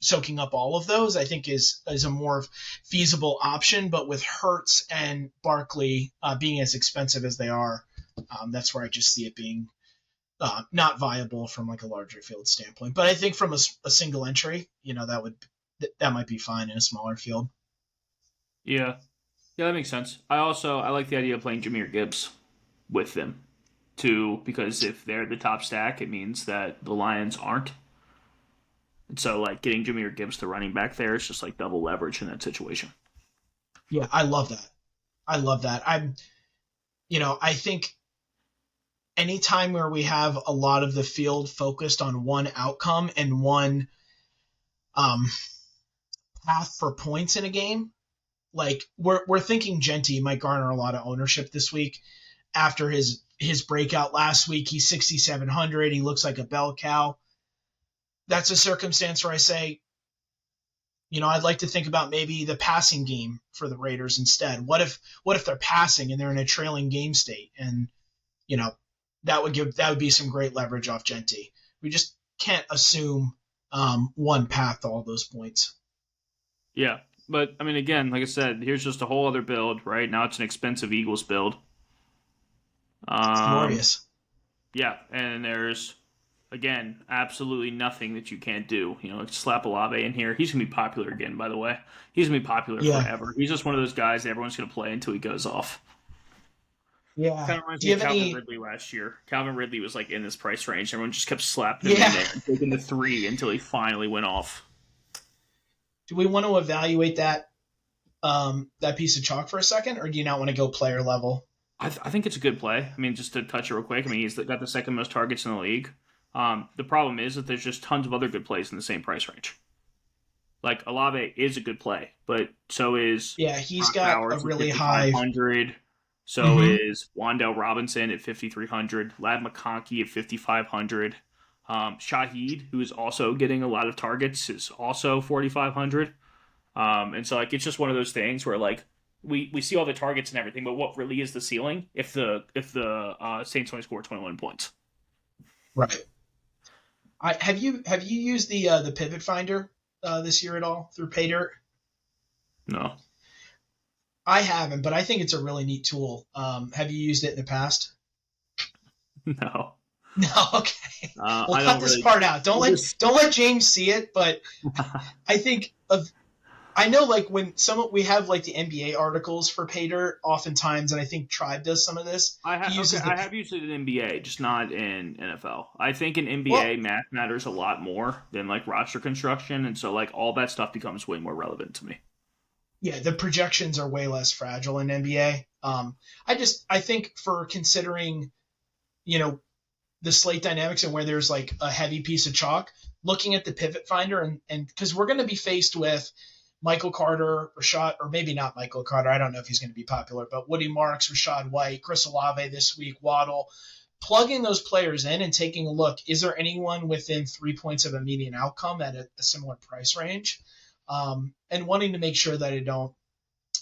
soaking up all of those, I think is a more feasible option. But with Hurts and Barkley being as expensive as they are, that's where I just see it being not viable from like a larger field standpoint. But I think from a single entry, that might be fine in a smaller field. Yeah, that makes sense. I like the idea of playing Jahmyr Gibbs with them too, because if they're the top stack, it means that the Lions aren't. And so, like, getting Jahmyr Gibbs to running back there is just like double leverage in that situation. Yeah, I love that. I think anytime where we have a lot of the field focused on one outcome and one path for points in a game, like we're thinking Genty might garner a lot of ownership this week after his breakout last week. He's 6,700. He looks like a bell cow. That's a circumstance where I say, I'd like to think about maybe the passing game for the Raiders instead. What if they're passing and they're in a trailing game state, and that would be some great leverage off Genty. We just can't assume one path to all those points. Yeah, but I mean, again, like I said, here's just a whole other build. Right now, it's an expensive Eagles build. It's glorious. Yeah, and there's, again, absolutely nothing that you can't do. Slap Olave in here. He's going to be popular again, by the way. He's going to be popular forever. He's just one of those guys that everyone's going to play until he goes off. Yeah. Kind of reminds me of Calvin Ridley last year. Calvin Ridley was like in this price range. Everyone just kept slapping him in there and taking the 3 until he finally went off. Do we want to evaluate that piece of chalk for a second, or do you not want to go player level? I think it's a good play. I mean, just to touch it real quick, he's got the second most targets in the league. The problem is that there's just tons of other good plays in the same price range. Like, Olave is a good play, but so is... Yeah, he's got a really high... 5,500. So is Wan'Dale Robinson at 5,300. Lad McConkey at 5,500. Shaheed, who is also getting a lot of targets, is also 4,500. And so, like, it's just one of those things where, like, we see all the targets and everything, but what really is the ceiling if the Saints only score 21 points? Right. Have you used the pivot finder this year at all through Paydirt? No. I haven't, but I think it's a really neat tool. Have you used it in the past? No. No, okay. We'll cut this part out. Don't let James see it, but I think I know like when we have like the NBA articles for Paydirt oftentimes, and I think Tribe does some of this. He uses I have used it in NBA, just not in NFL. I think in NBA well, math matters a lot more than like roster construction, and so like all that stuff becomes way more relevant to me. yeah, the projections are way less fragile in NBA. I think for considering, you know, the slate dynamics and where there's like a heavy piece of chalk, looking at the pivot finder and because we're going to be faced with Michael Carter, Rashad, or maybe not Michael Carter. I don't know if he's going to be popular, but Woody Marks, Rashad White, Chris Olave this week, Waddle. Plugging those players in and taking a look, is there anyone within 3 points of a median outcome at a similar price range? And wanting to make sure that I don't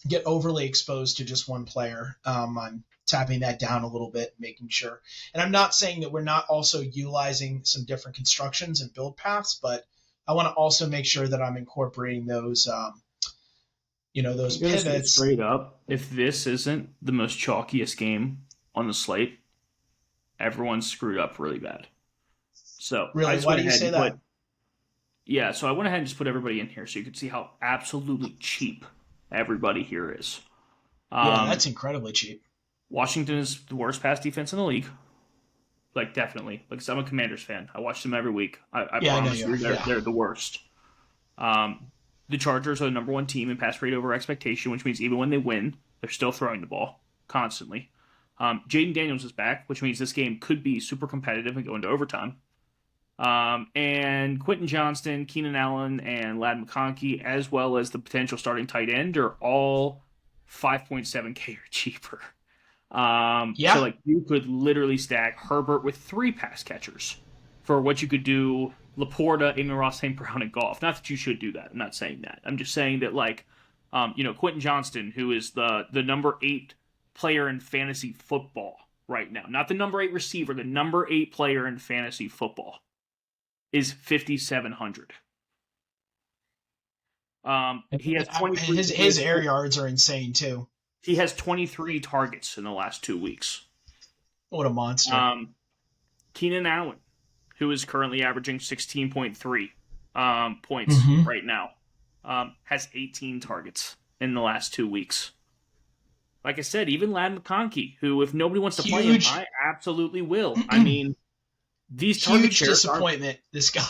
get overly exposed to just one player. I'm tapping that down a little bit, making sure. And I'm not saying that we're not also utilizing some different constructions and build paths, but I want to also make sure that I'm incorporating those, those I'm gonna say pivots. straight up, if this isn't the most chalkiest game on the slate, everyone's screwed up really bad. So I Really, just why went do you ahead say and that? put yeah. So I went ahead and just put everybody in here so you could see how absolutely cheap everybody here is. Yeah, Um, that's incredibly cheap. Washington is the worst pass defense in the league. Like definitely, because I'm a Commanders fan. I watch them every week. I Yeah, I know promise you you, are. Yeah. they're the worst. The Chargers are the number one team in pass rate over expectation, which means even when they win, they're still throwing the ball constantly. Jaden Daniels is back, which means this game could be super competitive and go into overtime. And Quentin Johnston, Keenan Allen, and Lad McConkey, as well as the potential starting tight end, are all 5.7K or cheaper. So Yeah. like you could literally stack Herbert with 3 pass catchers for what you could do Laporta, Amon Ross, St. Brown, and Golf. Not that you should do that. I'm not saying that. I'm just saying that like, Quentin Johnston, who is the number 8 player in fantasy football right now, not the number 8 receiver, the number 8 player in fantasy football, is 5,700. He has 23. His air yards are insane too. He has 23 targets in the last 2 weeks. What a monster. Keenan Allen, who is currently averaging 16.3 points Mm-hmm. right now, has 18 targets in the last 2 weeks. Like I said, even Lad McConkey, who if nobody wants to play him, I absolutely will. I mean, these target Huge shares disappointment, this guy.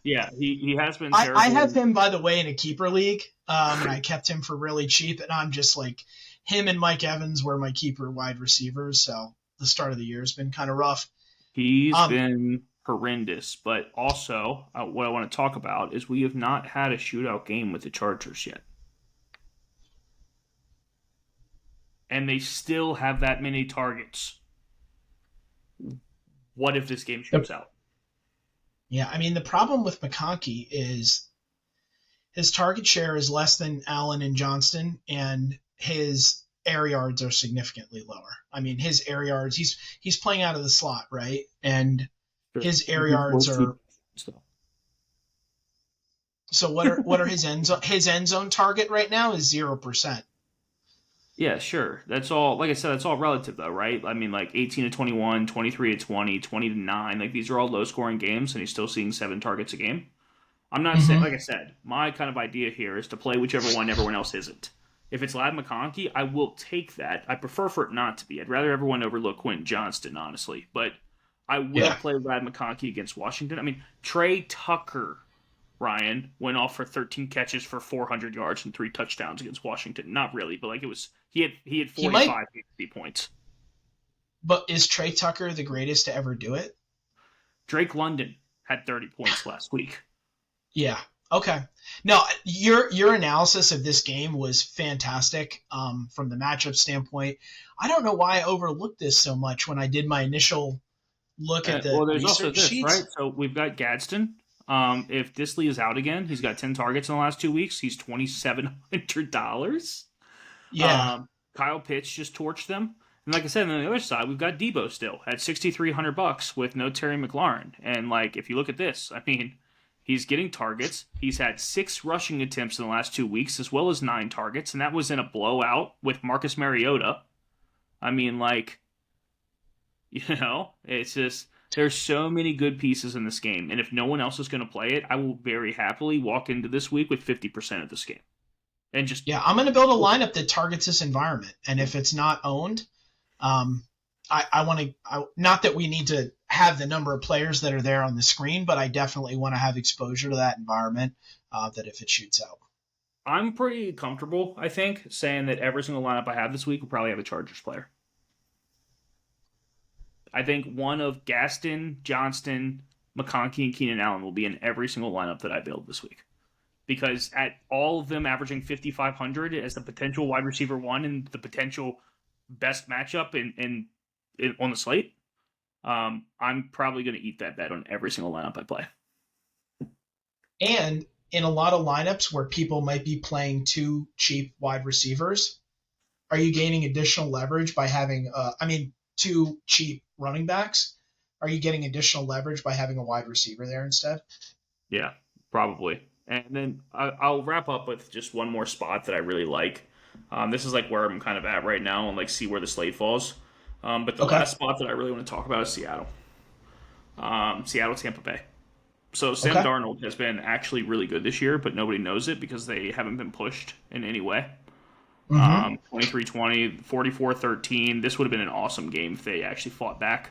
Yeah, he has been terrible. I have him, by the way, in a keeper league, and I kept him for really cheap, and I'm just like, him and Mike Evans were my keeper wide receivers, so the start of the year has been kind of rough. He's been horrendous, but also what I want to talk about is we have not had a shootout game with the Chargers yet. And they still have that many targets. What if this game shoots out? Yeah, I mean, the problem with McConkey is his target share is less than Allen and Johnston, and his air yards are significantly lower. I mean, his air yards, he's playing out of the slot, right? And his air yards are. So what are his end zone target right now is 0%. Yeah, sure. That's all. Like I said, that's all relative, though, right? I mean, like 18 to 21, 23 to 20, 20 to 9. Like these are all low scoring games, and he's still seeing 7 targets a game. I'm not saying, like I said, my kind of idea here is to play whichever one everyone else isn't. If it's Lad McConkey, I will take that. I prefer for it not to be. I'd rather everyone overlook Quentin Johnston, honestly. But I will play Lad McConkey against Washington. I mean, Trey Tucker, Ryan, went off for 13 catches for 400 yards and 3 touchdowns against Washington. Not really, but like it was, he had 45 points. But is Trey Tucker the greatest to ever do it? Drake London had 30 points last week. Yeah. Okay. No, your analysis of this game was fantastic from the matchup standpoint. I don't know why I overlooked this so much when I did my initial look at the there's research also this, sheets. right? So we've got Gadsden. If Disley is out again, he's got 10 targets in the last 2 weeks. He's $2,700. Yeah. Kyle Pitts just torched them. And like I said, on the other side, we've got Debo still at $6,300 with no Terry McLaurin. And like, if you look at this, I mean, he's getting targets. He's had 6 rushing attempts in the last 2 weeks, as well as 9 targets, and that was in a blowout with Marcus Mariota. I mean, like, it's just There's so many good pieces in this game, and if no one else is going to play it, I will very happily walk into this week with 50% of this game. And just Yeah, I'm going to build a lineup that targets this environment. And if it's not owned, um, I want to, not that we need to have the number of players that are there on the screen, but I definitely want to have exposure to that environment that if it shoots out. I'm pretty comfortable, I think, saying that every single lineup I have this week will probably have a Chargers player. I think one of Gaston, Johnston, McConkey, and Keenan Allen will be in every single lineup that I build this week. Because at all of them averaging 5,500 as the potential wide receiver one and the potential best matchup on the slate, I'm probably going to eat that bet on every single lineup I play. And in a lot of lineups where people might be playing two cheap wide receivers, are you gaining additional leverage by having, two cheap running backs? Are you getting additional leverage by having a wide receiver there instead? Yeah, probably. And then I'll wrap up with just one more spot that I really like. This is like where I'm kind of at right now and like see where the slate falls. But the last spot that I really want to talk about is Seattle. Seattle, Tampa Bay. So Sam Darnold has been actually really good this year, but nobody knows it because they haven't been pushed in any way. 23-20, 44-13. This would have been an awesome game if they actually fought back.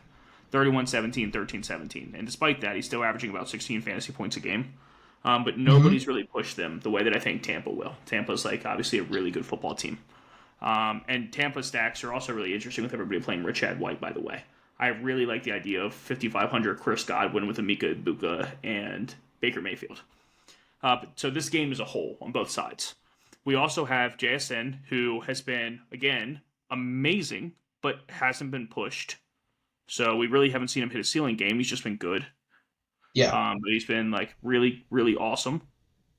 31-17, 13-17. And despite that, he's still averaging about 16 fantasy points a game. But nobody's really pushed them the way that I think Tampa will. Tampa's like obviously a really good football team. And Tampa's stacks are also really interesting with everybody playing Richard White, by the way. I really like the idea of 5,500 Chris Godwin with Emeka Ibuka and Baker Mayfield. So this game is a whole on both sides. We also have JSN, who has been, again, amazing, but hasn't been pushed. So we really haven't seen him hit a ceiling game. He's just been good. Yeah. But he's been like really, really awesome.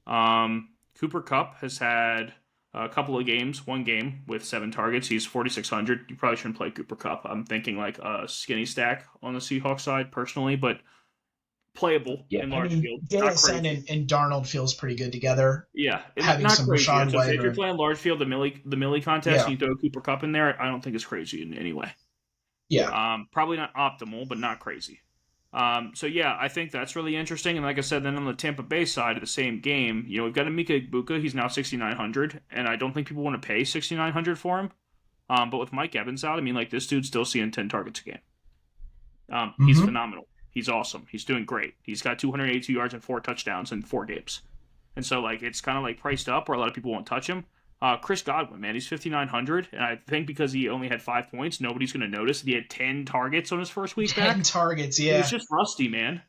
Cooper Kupp has had a couple of games, one game with 7 targets. He's 4,600. You probably shouldn't play Cooper Kupp. I'm thinking like a skinny stack on the Seahawks side personally, but playable in large field. JSN and Darnold feels pretty good together. Yeah, having not some crazy. Rashawn White. If you're playing large field, the Millie contest, and you throw Cooper Kupp in there, I don't think it's crazy in any way. Yeah. Probably not optimal, but not crazy. So yeah, I think that's really interesting. And like I said, then on the Tampa Bay side of the same game, we've got Emeka Ibuka. He's now 6,900, and I don't think people want to pay 6,900 for him. But with Mike Evans out, I mean, like this dude's still seeing 10 targets a game. He's phenomenal. He's awesome. He's doing great. He's got 282 yards and 4 touchdowns in 4 games. And so like it's kind of like priced up where a lot of people won't touch him. Chris Godwin, man, he's 5,900, and I think because he only had 5 points, nobody's going to notice that he had 10 targets on his first week back. 10 targets, yeah. He's just rusty, man.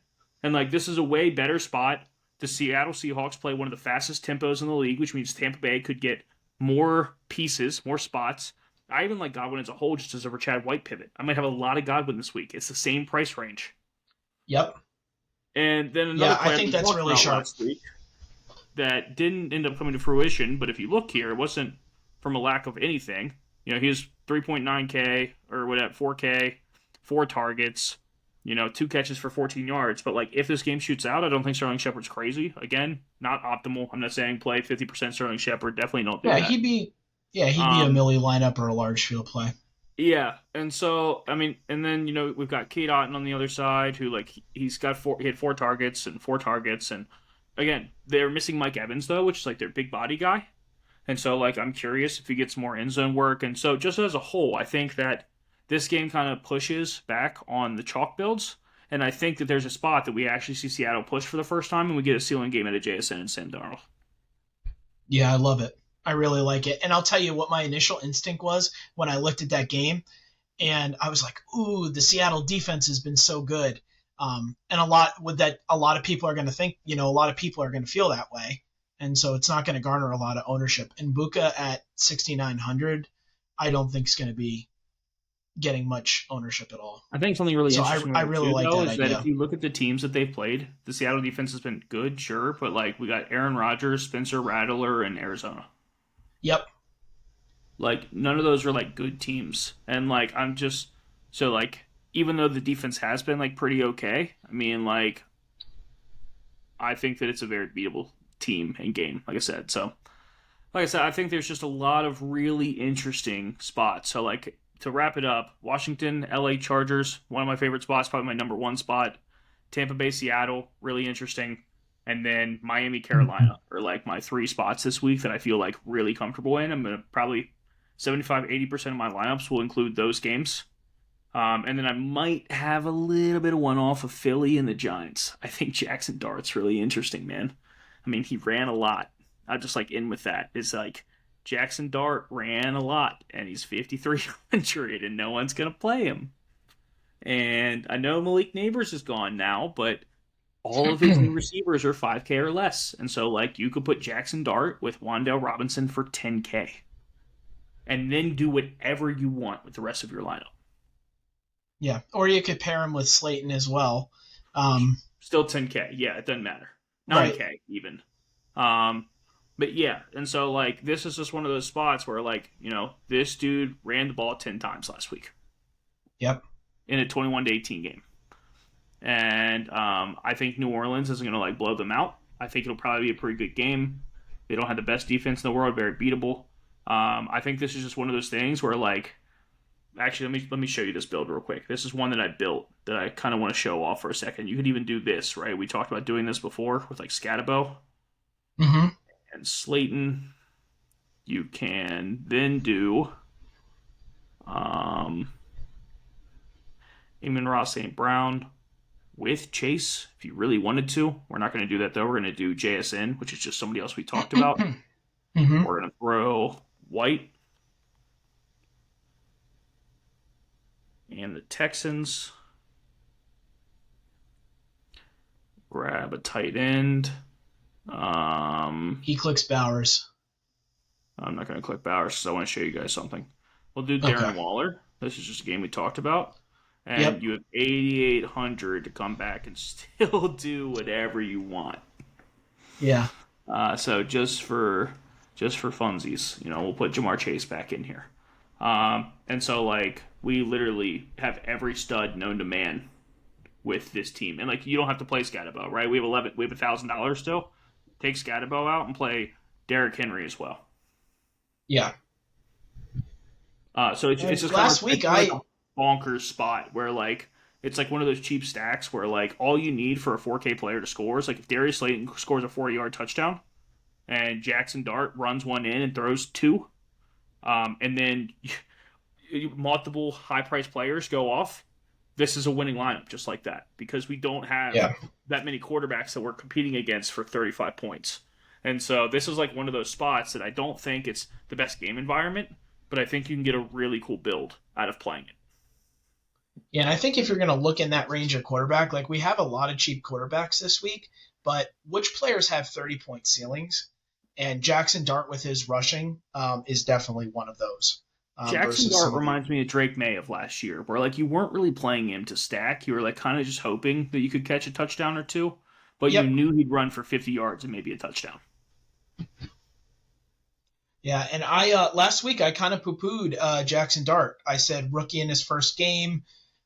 And, like, this is a way better spot. The Seattle Seahawks play one of the fastest tempos in the league, which means Tampa Bay could get more pieces, more spots. I even like Godwin as a whole just as a Richard White pivot. I might have a lot of Godwin this week. It's the same price range. Yep. And then another I think that's really sharp. Last week that didn't end up coming to fruition, but if you look here, it wasn't from a lack of anything. He was 3.9K or whatever, 4K, 4 targets, 2 catches for 14 yards. But like, if this game shoots out, I don't think Sterling Shepard's crazy. Again, not optimal. I'm not saying play 50% Sterling Shepard. Definitely don't do that. He'd be a Millie lineup or a large field play. Yeah, and so I mean, and then we've got Kate Otten on the other side, who like he had 4 targets, and again, they're missing Mike Evans, though, which is like their big body guy. And so, like, I'm curious if he gets more end zone work. And so, just as a whole, I think that this game kind of pushes back on the chalk builds. And I think that there's a spot that we actually see Seattle push for the first time, and we get a ceiling game at a JSN and Sam Darnold. Yeah, I love it. I really like it. And I'll tell you what my initial instinct was when I looked at that game. And I was like, ooh, the Seattle defense has been so good. And a lot of people are going to think, a lot of people are going to feel that way. And so it's not going to garner a lot of ownership. And Buka at 6,900, I don't think is going to be getting much ownership at all. I think something really interesting I really like that idea. That if you look at the teams that they've played, the Seattle defense has been good, sure, but like we got Aaron Rodgers, Spencer Rattler, and Arizona. Yep. Like none of those are like good teams. And like even though the defense has been like pretty okay, I mean like I think that it's a very beatable team and game, like I said. So, like I said, I think there's just a lot of really interesting spots. So, like, to wrap it up, Washington, LA Chargers, one of my favorite spots, probably my number one spot. Tampa Bay, Seattle, really interesting. And then Miami, Carolina are like my three spots this week that I feel like really comfortable in. I'm going to probably 75-80% of my lineups will include those games. And then I might have a little bit of one off of Philly and the Giants. I think Jackson Dart's really interesting, man. I mean, he ran a lot. I just like in with that. It's like Jackson Dart ran a lot, and he's 5,300, and no one's going to play him. And I know Malik Neighbors is gone now, but all of his new receivers are 5K or less. And so, like, you could put Jackson Dart with Wan'Dale Robinson for 10K. And then do whatever you want with the rest of your lineup. Yeah, or you could pair him with Slayton as well. Still 10K. Yeah, it doesn't matter. 9K right. even. But yeah, and so, like, this is just one of those spots where, like, you know, this dude ran the ball 10 times last week. Yep. In a 21-18 game. And I think New Orleans isn't going to like blow them out. I think it'll probably be a pretty good game. They don't have the best defense in the world, very beatable. I think this is just one of those things where like, actually, let me show you this build real quick. This is one that I built that I kind of want to show off for a second. You could even do this, right? We talked about doing this before with like Scatabo and Slayton. You can then do Amon-Ra St. Brown with Chase, if you really wanted to. We're not going to do that, though. We're going to do JSN, which is just somebody else we talked about. We're going to throw White. And the Texans. Grab a tight end. He clicks Bowers. I'm not going to click Bowers because I want to show you guys something. We'll do Darren Waller. This is just a game we talked about. And you have 8,800 to come back and still do whatever you want. Yeah. So just for funsies, you know, we'll put Jamar Chase back in here. And so like we literally have every stud known to man with this team, and like you don't have to play Scatabo, right? We have $1,000 still. Take Scatabo out and play Derrick Henry as well. Yeah. So it's just last week like a bonkers spot where like it's like one of those cheap stacks where like all you need for a 4K player to score is like if Darius Slayton scores a 40-yard touchdown and Jackson Dart runs one in and throws two, and then multiple high-priced players go off. This is a winning lineup just like that because we don't have that many quarterbacks that we're competing against for 35 points. And so this is like one of those spots that I don't think it's the best game environment, but I think you can get a really cool build out of playing it. Yeah, and I think if you're going to look in that range of quarterback, like we have a lot of cheap quarterbacks this week, but which players have 30-point ceilings? And Jackson Dart with his rushing is definitely one of those. Jackson Dart reminds me of Drake May of last year, where like you weren't really playing him to stack. You were like kind of just hoping that you could catch a touchdown or two, but you knew he'd run for 50 yards and maybe a touchdown. Yeah, and I last week I kind of poo-pooed Jackson Dart. I said rookie in his first game,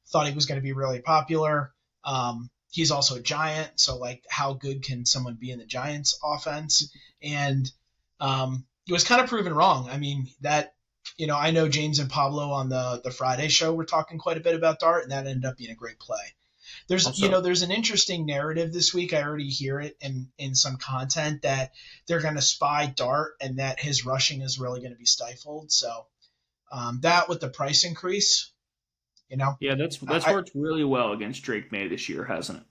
thought he was going to be really popular. He's also a Giant, so like how good can someone be in the Giants offense? And he was kind of proven wrong. I mean, that, you know, I know James and Pablo on the Friday show were talking quite a bit about Dart, and that ended up being a great play. There's also, there's an interesting narrative this week. I already hear it in some content that they're going to spy Dart and that his rushing is really going to be stifled. So that with the price increase, you know. Yeah, that's worked really well against Drake May this year, hasn't it?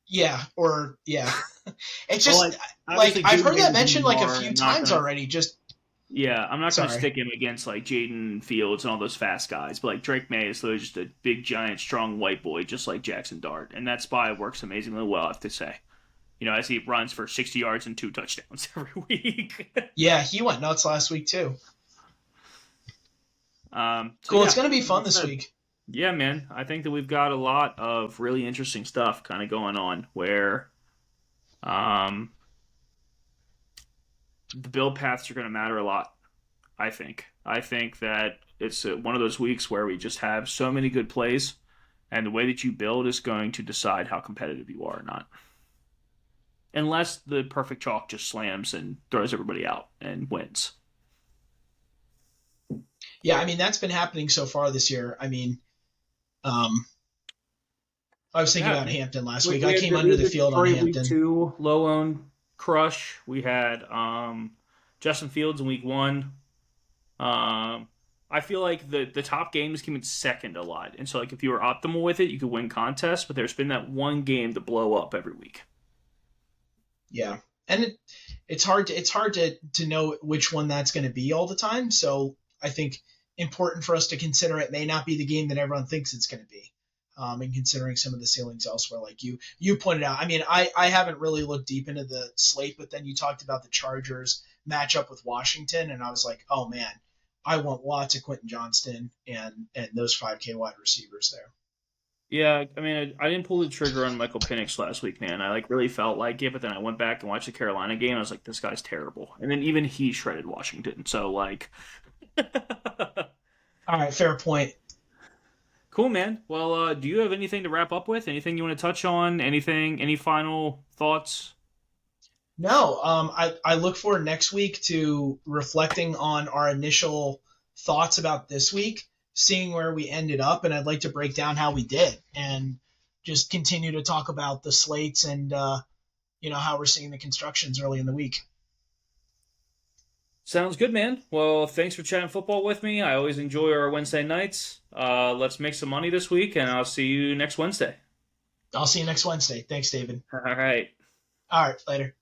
Yeah, it's just like I've heard that mentioned like a few times already. Yeah, I'm not going to stick him against like Jaden Fields and all those fast guys, but like Drake May is literally just a big, giant, strong white boy, just like Jackson Dart, and that spy works amazingly well, I have to say. You know, as he runs for 60 yards and 2 touchdowns every week. Yeah, he went nuts last week too. Cool, it's going to be fun this week. Yeah, man. I think that we've got a lot of really interesting stuff kind of going on where the build paths are going to matter a lot, I think. I think that it's one of those weeks where we just have so many good plays, and the way that you build is going to decide how competitive you are or not. Unless the perfect chalk just slams and throws everybody out and wins. Yeah, I mean that's been happening so far this year. I mean, um, I was thinking Yeah, about Hampton last we, week. we I had came the, we under had the the field on Detroit week Hampton. 2 low owned crush. We had Justin Fields in week 1. Um, I feel like the top games came in second a lot, and so like if you were optimal with it, you could win contests. But there's been that one game to blow up every week. Yeah, and it's hard to know which one that's going to be all the time. So I think important for us to consider it may not be the game that everyone thinks it's going to be. And considering some of the ceilings elsewhere, like you pointed out, I mean, I haven't really looked deep into the slate, but then you talked about the Chargers matchup with Washington, and I was like, oh man, I want lots of Quentin Johnston and those 5K wide receivers there. Yeah, I mean, I didn't pull the trigger on Michael Penix last week, man. I like really felt like it, but then I went back and watched the Carolina game. And I was like, this guy's terrible. And then even he shredded Washington. So like, All right, fair point. cool, man. Well, do you have anything to wrap up with? Anything you want to touch on? Anything? Any final thoughts? No, I look forward next week to reflecting on our initial thoughts about this week, seeing where we ended up, and I'd like to break down how we did and just continue to talk about the slates and how we're seeing the constructions early in the week. Sounds good, man. Well, thanks for chatting football with me. I always enjoy our Wednesday nights. Let's make some money this week, and I'll see you next Wednesday. I'll see you next Wednesday. Thanks, David. All right. All right, later.